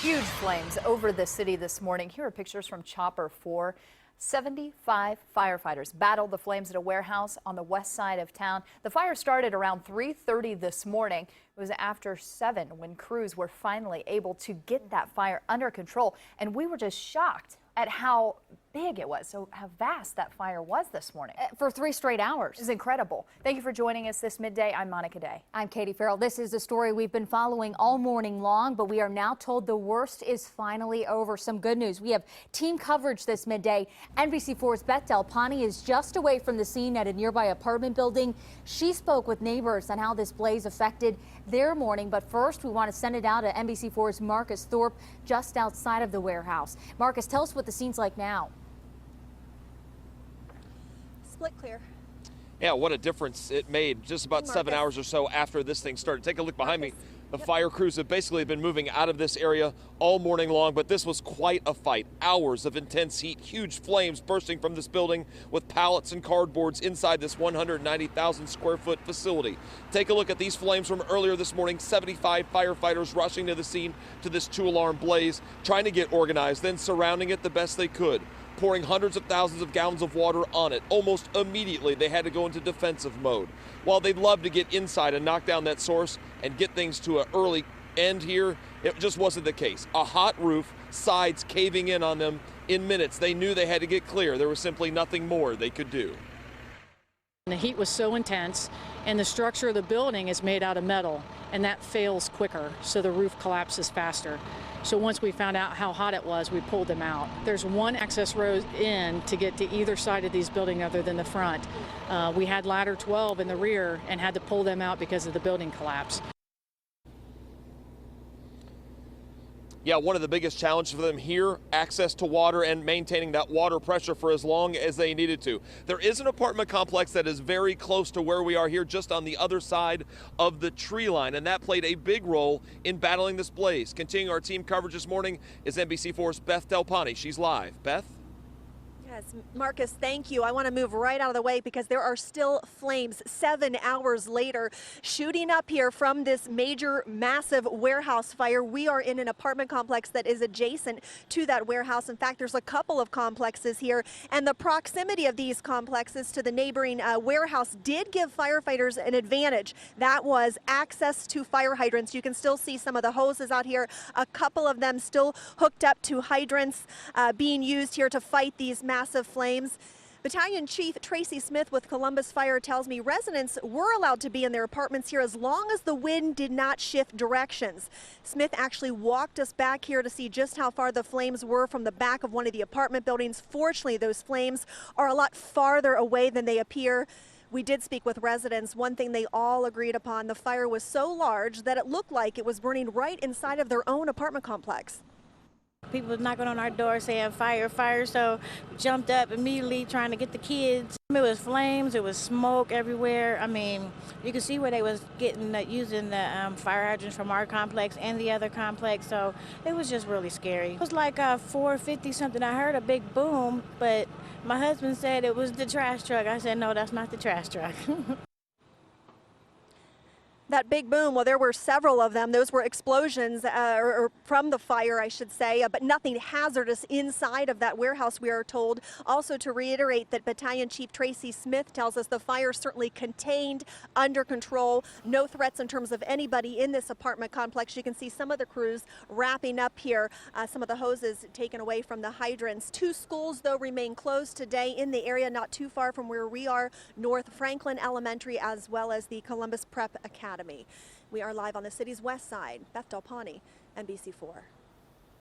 Huge flames over the city this morning. Here are pictures from Chopper 4. 75 firefighters battled the flames at a warehouse on the west side of town. The fire started around 3:30 this morning. It was after 7 when crews were finally able to get that fire under control. And we were just shocked at how big it was, so how vast that fire was this morning. For 3 straight hours. It's incredible. Thank you for joining us this midday. I'm Monica Day. I'm Katie Farrell. This is the story we've been following all morning long, but we are now told the worst is finally over. Some good news. We have team coverage this midday. NBC4's Beth Dal Ponte is just away from the scene at a nearby apartment building. She spoke with neighbors on how this blaze affected their morning. But first, we want to send it out to NBC4's Marcus Thorpe just outside of the warehouse. Marcus, tell us what the scene's like now. Split clear. Yeah, what a difference it made just about 7 hours or so after this thing started. Take a look behind me. The fire crews have basically been moving out of this area all morning long, but this was quite a fight. Hours of intense heat, huge flames bursting from this building with pallets and cardboards inside this 190,000 square foot facility. Take a look at these flames from earlier this morning. 75 firefighters rushing to the scene to this 2-alarm blaze, trying to get organized, then surrounding it the best they could, pouring hundreds of thousands of gallons of water on it. Almost immediately, they had to go into defensive mode. While they'd love to get inside and knock down that source and get things to an early end here, it just wasn't the case. A hot roof, sides caving in on them in minutes. They knew they had to get clear. There was simply nothing more they could do. The heat was so intense, and the structure of the building is made out of metal, and that fails quicker, so the roof collapses faster. So once we found out how hot it was, we pulled them out. There's one access road in to get to either side of these buildings other than the front. We had ladder 12 in the rear and had to pull them out because of the building collapse. Yeah, one of the biggest challenges for them here, access to water and maintaining that water pressure for as long as they needed to. There is an apartment complex that is very close to where we are here, just on the other side of the tree line, and that played a big role in battling this blaze. Continuing our team coverage this morning is NBC4's Beth Dal Ponte. She's live. Beth? Yes, Marcus, thank you. I want to move right out of the way because there are still flames 7 hours later shooting up here from this major, massive warehouse fire. We are in an apartment complex that is adjacent to that warehouse. In fact, there's a couple of complexes here, and the proximity of these complexes to the neighboring warehouse did give firefighters an advantage. That was access to fire hydrants. You can still see some of the hoses out here, a couple of them still hooked up to hydrants being used here to fight these massive flames. Battalion Chief Tracy Smith with Columbus Fire tells me residents were allowed to be in their apartments here as long as the wind did not shift directions. Smith actually walked us back here to see just how far the flames were from the back of one of the apartment buildings. Fortunately, those flames are a lot farther away than they appear. We did speak with residents. One thing they all agreed upon, the fire was so large that it looked like it was burning right inside of their own apartment complex. People was knocking on our door saying fire, fire, so we jumped up immediately trying to get the kids. It was flames, it was smoke everywhere. I mean, you could see where they was getting using the fire hydrants from our complex and the other complex, so it was just really scary. It was like 4:50 something. I heard a big boom, but my husband said it was the trash truck. I said, no, that's not the trash truck. That big boom, well, there were several of them. Those were explosions or from the fire, I should say, but nothing hazardous inside of that warehouse, we are told. Also, to reiterate that Battalion Chief Tracy Smith tells us the fire certainly contained, under control, no threats in terms of anybody in this apartment complex. You can see some of the crews wrapping up here, some of the hoses taken away from the hydrants. 2 schools, though, remain closed today in the area not too far from where we are, North Franklin Elementary as well as the Columbus Prep Academy. We are live on the city's west side. Beth Dal Ponte, NBC4.